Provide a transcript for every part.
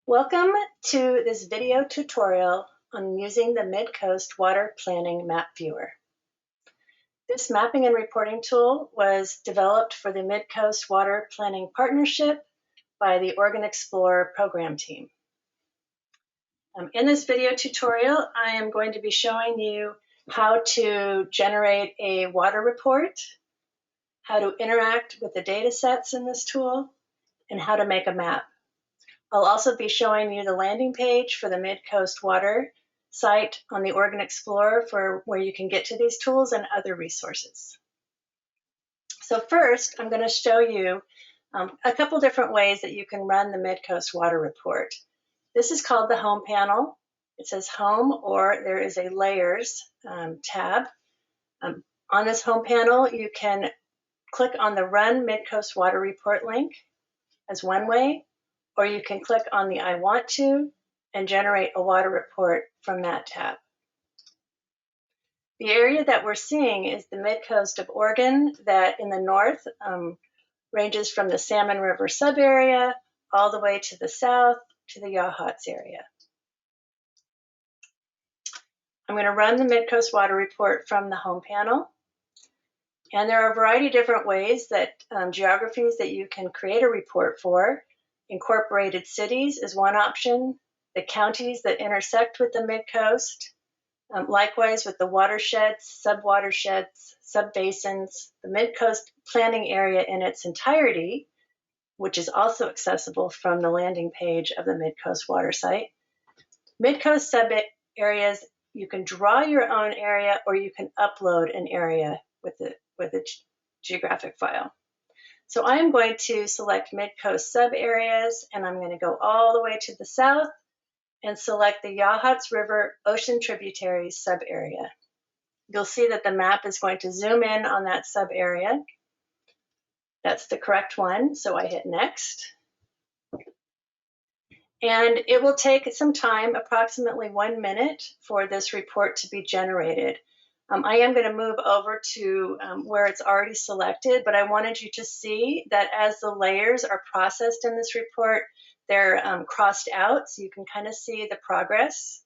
Welcome to this video tutorial on using the Midcoast Water Planning Map Viewer. This mapping and reporting tool was developed for the Midcoast Water Planning Partnership by the Oregon Explorer program team. In this video tutorial, I am going to be showing you how to generate a water report, how to interact with the data sets in this tool, and how to make a map. I'll also be showing you the landing page for the Midcoast Water site on the Oregon Explorer for where you can get to these tools and other resources. So first, I'm going to show you a couple different ways that you can run the Midcoast Water Report. This is called the Home panel. It says Home, or there is a Layers tab. On this Home panel, you can click on the Run Midcoast Water Report link as one way, or you can click on the I want to and generate a water report from that tab. The area that we're seeing is the Midcoast of Oregon that in the north ranges from the Salmon River sub-area all the way to the south to the Yahatz area. I'm going to run the Midcoast Water Report from the Home panel. And there are a variety of different ways that geographies that you can create a report for. Incorporated cities is one option, the counties that intersect with the Midcoast, likewise with the watersheds, subwatersheds, subbasins, the Midcoast planning area in its entirety, which is also accessible from the landing page of the Midcoast Water site. Midcoast sub-areas, you can draw your own area or you can upload an area with a geographic file. So I'm going to select Midcoast sub-areas, and I'm going to go all the way to the south and select the Yahatz River Ocean Tributary sub-area. You'll see that the map is going to zoom in on that sub-area. That's the correct one, so I hit Next. And it will take some time, approximately 1 minute, for this report to be generated. I am going to move over to where it's already selected, but I wanted you to see that as the layers are processed in this report, they're crossed out, so you can kind of see the progress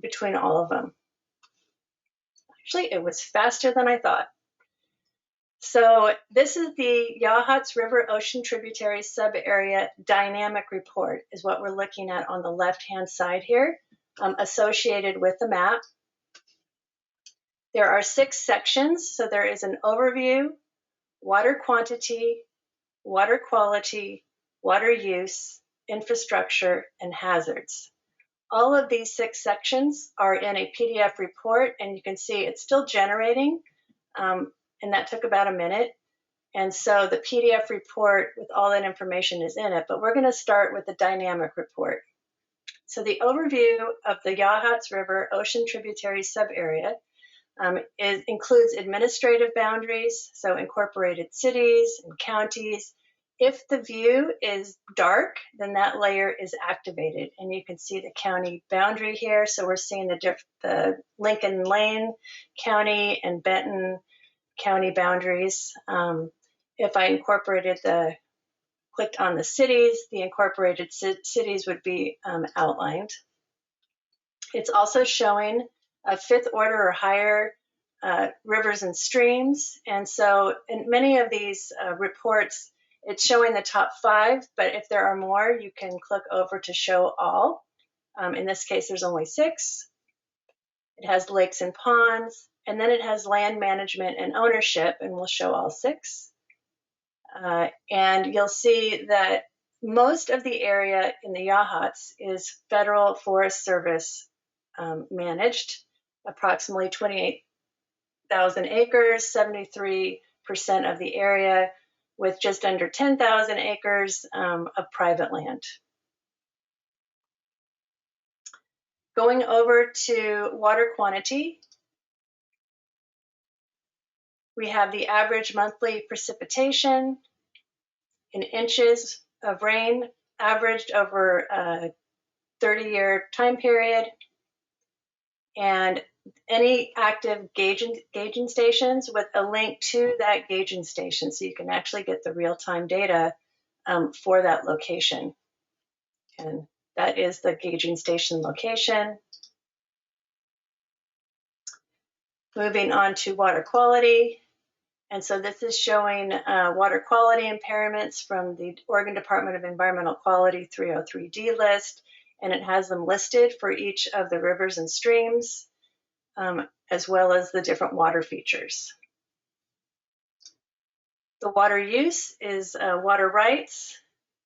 between all of them. Actually, it was faster than I thought. So this is the Yahatz River Ocean Tributary Sub-Area Dynamic Report is what we're looking at on the left-hand side here, associated with the map. There are 6 sections, so there is an overview, water quantity, water quality, water use, infrastructure, and hazards. All of these 6 sections are in a PDF report, and you can see it's still generating, and that took about a minute. And so the PDF report with all that information is in it, but we're going to start with the dynamic report. So the overview of the Yahatz River Ocean Tributary Sub-Area includes administrative boundaries, so incorporated cities and counties. If the view is dark, then that layer is activated, and you can see the county boundary here. So we're seeing the Lincoln Lane County and Benton County boundaries. If I clicked on the cities, the incorporated cities would be outlined. It's also showing a 5th order or higher rivers and streams. And so in many of these reports, it's showing the top 5, but if there are more, you can click over to show all. In this case, there's only 6. It has lakes and ponds, and then it has land management and ownership, and we'll show all 6. And you'll see that most of the area in the Yahatz is Federal Forest Service managed, approximately 28,000 acres, 73% of the area, with just under 10,000 acres of private land. Going over to water quantity, we have the average monthly precipitation in inches of rain averaged over a 30-year time period, and any active gauging stations with a link to that gauging station, so you can actually get the real-time data for that location. And That is the gauging station location. Moving on to water quality. And so this is showing water quality impairments from the Oregon Department of Environmental Quality 303D list, and it has them listed for each of the rivers and streams, as well as the different water features. The water use is water rights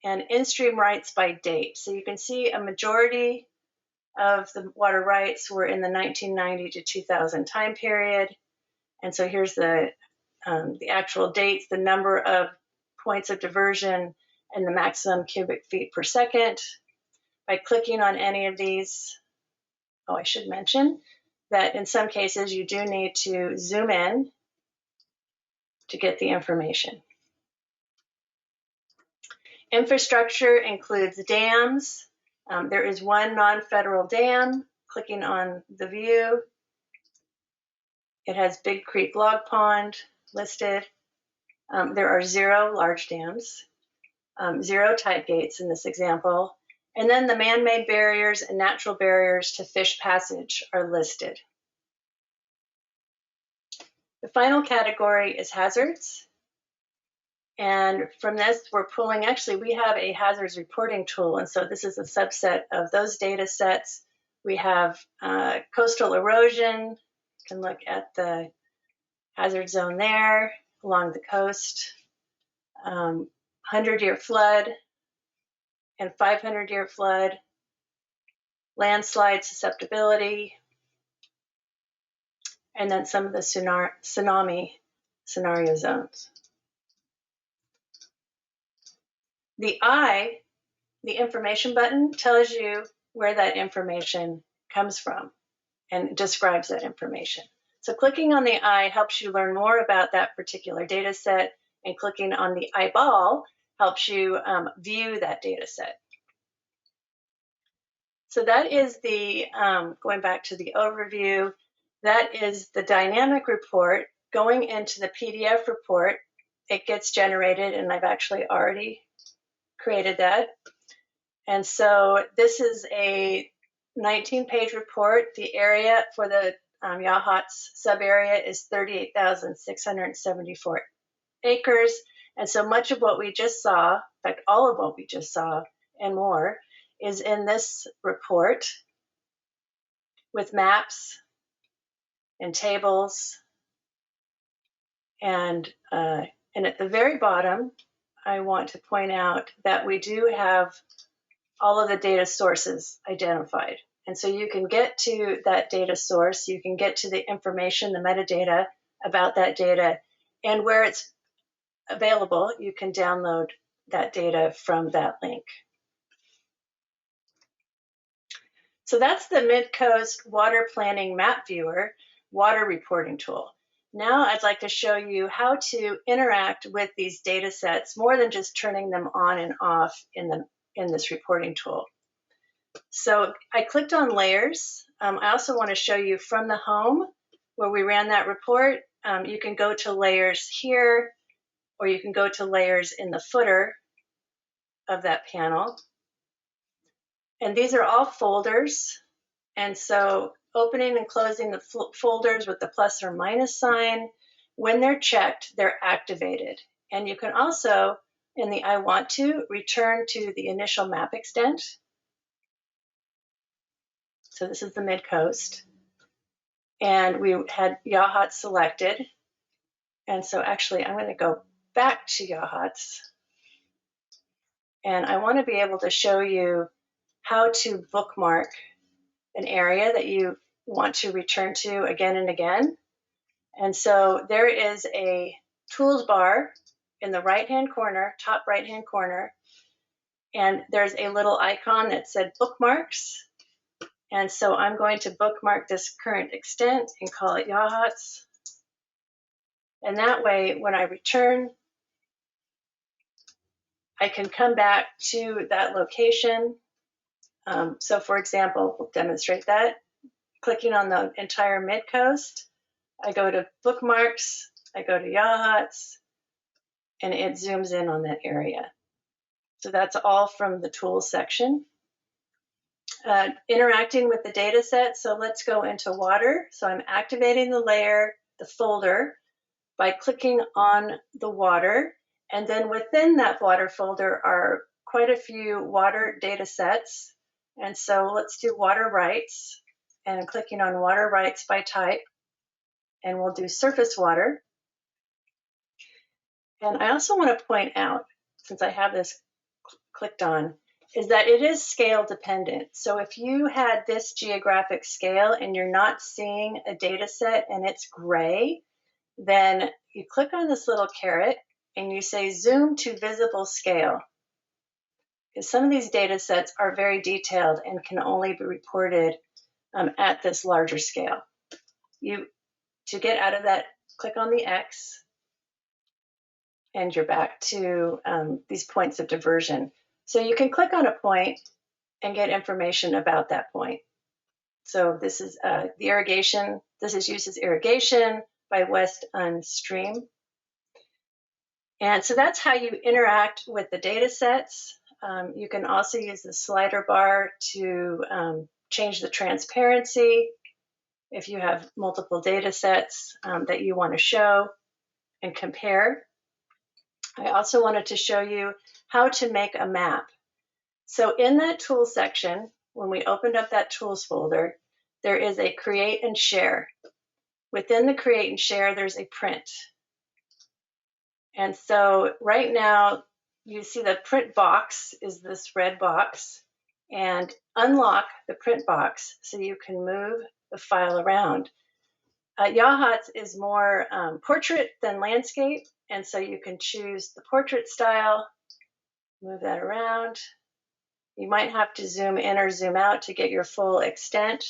and in-stream rights by date. So you can see a majority of the water rights were in the 1990 to 2000 time period. And so here's the actual dates, the number of points of diversion, and the maximum cubic feet per second. By clicking on any of these, I should mention that in some cases you do need to zoom in to get the information. Infrastructure includes dams. There is one non-federal dam. Clicking on the view, it has Big Creek Log Pond listed. There are 0 large dams, 0 tight gates in this example, and then the man-made barriers and natural barriers to fish passage are listed. The final category is hazards. And from this, we're pulling, actually, we have a hazards reporting tool. And so this is a subset of those data sets. We have coastal erosion. You can look at the hazard zone there along the coast. 100-year flood and 500-year flood. Landslide susceptibility. And then some of the tsunami scenario zones. The I, the information button, tells you where that information comes from and describes that information. So clicking on the I helps you learn more about that particular data set, and clicking on the eyeball helps you view that data set. So that is the, going back to the overview, that is the dynamic report. Going into the PDF report, it gets generated, and I've actually already created that. And so this is a 19-page report. The area for the Yahatz sub-area is 38,674 acres. And so much of what we just saw, in fact, all of what we just saw and more, is in this report with maps and tables. And at the very bottom, I want to point out that we do have all of the data sources identified. And so you can get to that data source, you can get to the information, the metadata about that data, and where it's available, you can download that data from that link. So that's the Midcoast Water Planning Map Viewer water reporting tool. Now I'd like to show you how to interact with these data sets more than just turning them on and off in this reporting tool. So I clicked on layers. I also want to show you from the home where we ran that report. You can go to layers here, or you can go to layers in the footer of that panel. And these are all folders. And so opening and closing the folders with the plus or minus sign, when they're checked, they're activated. And you can also, in the I want to, return to the initial map extent. So this is the Midcoast. And we had Yahatz selected. And so actually, I'm going to go back to Yahatz. And I want to be able to show you how to bookmark an area that you want to return to again and again. And so there is a tools bar in the right-hand corner, top right-hand corner, and there's a little icon that said bookmarks. And so I'm going to bookmark this current extent and call it Yahatz. And that way, when I return, I can come back to that location. So for example, we'll demonstrate that. Clicking on the entire Midcoast, I go to bookmarks, I go to Yahatz, and it zooms in on that area. So that's all from the tools section. interacting with the data set. So let's go into water. So I'm activating the layer, the folder, by clicking on the water. And then within that water folder are quite a few water data sets. And so let's do water rights, and I'm clicking on water rights by type, and we'll do surface water. And I also want to point out, since I have this clicked on, is that it is scale dependent. So if you had this geographic scale and you're not seeing a data set and it's gray, then you click on this little caret and you say zoom to visible scale. Because some of these data sets are very detailed and can only be reported at this larger scale. To get out of that, click on the X, and you're back to these points of diversion. So you can click on a point and get information about that point. So this is the irrigation. This is used as irrigation by West Stream. And so that's how you interact with the data sets. You can also use the slider bar to change the transparency if you have multiple data sets that you want to show and compare. I also wanted to show you how to make a map. So in that tool section, when we opened up that tools folder, there is a create and share. Within the create and share, there's a print. And so right now, you see the print box is this red box, and unlock the print box so you can move the file around. Yahatz is more portrait than landscape, and so you can choose the portrait style, move that around. You might have to zoom in or zoom out to get your full extent.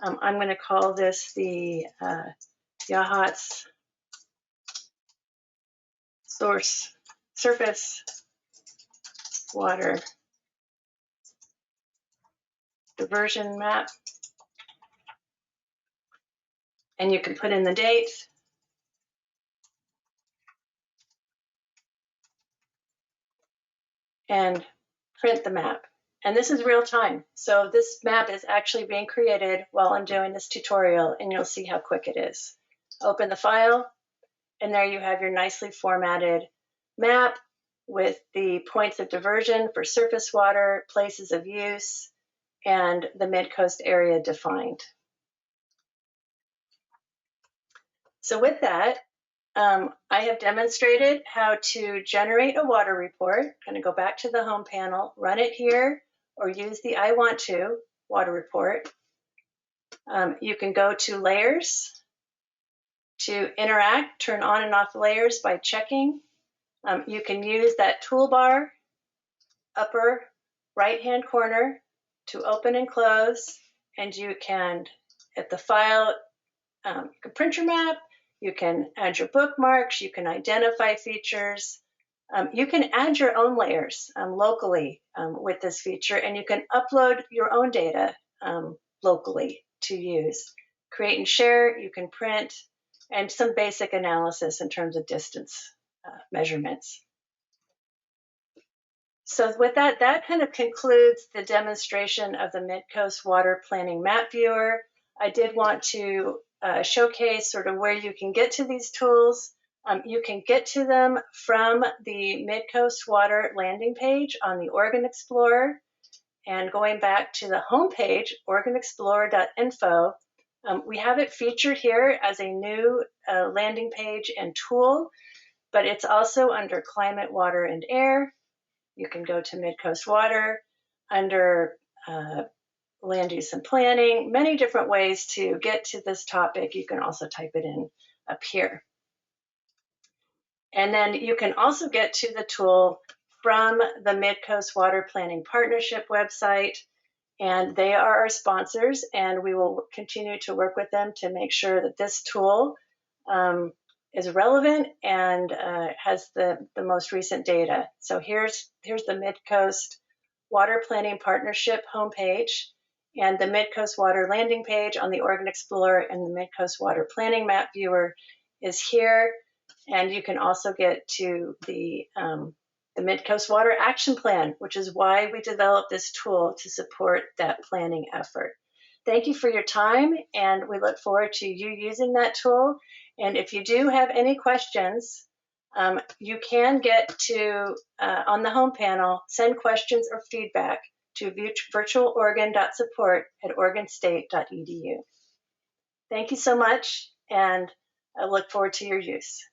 I'm going to call this the Yahatz surface water diversion map. And you can put in the date. And print the map. And this is real time. So this map is actually being created while I'm doing this tutorial, and you'll see how quick it is. Open the file, and there you have your nicely formatted map with the points of diversion for surface water, places of use, and the Midcoast area defined. So with that, I have demonstrated how to generate a water report. I'm going to go back to the home panel, run it here, or use the I want to water report. You can go to layers to interact, turn on and off layers by checking. You can use that toolbar, upper right-hand corner, to open and close, and you can, at the file, you can print your map, you can add your bookmarks, you can identify features, you can add your own layers locally with this feature, and you can upload your own data locally to use. Create and share, you can print, and some basic analysis in terms of distance measurements. So with that, that kind of concludes the demonstration of the Midcoast Water Planning Map Viewer. I did want to showcase sort of where you can get to these tools. You can get to them from the Midcoast Water landing page on the Oregon Explorer. And going back to the home page, oregonexplorer.info, we have it featured here as a new landing page and tool, but it's also under Climate, Water, and Air. You can go to Midcoast Water under land use and planning, many different ways to get to this topic. You can also type it in up here. And then you can also get to the tool from the Midcoast Water Planning Partnership website, and they are our sponsors, and we will continue to work with them to make sure that this tool is relevant and has the most recent data. So here's the Midcoast Water Planning Partnership homepage, and the Midcoast Water landing page on the Oregon Explorer, and the Midcoast Water Planning Map Viewer is here. And you can also get to the the Midcoast Water Action Plan, which is why we developed this tool to support that planning effort. Thank you for your time, and we look forward to you using that tool. And if you do have any questions, you can get to, on the home panel, send questions or feedback to virtualoregon.support@oregonstate.edu. Thank you so much, and I look forward to your use.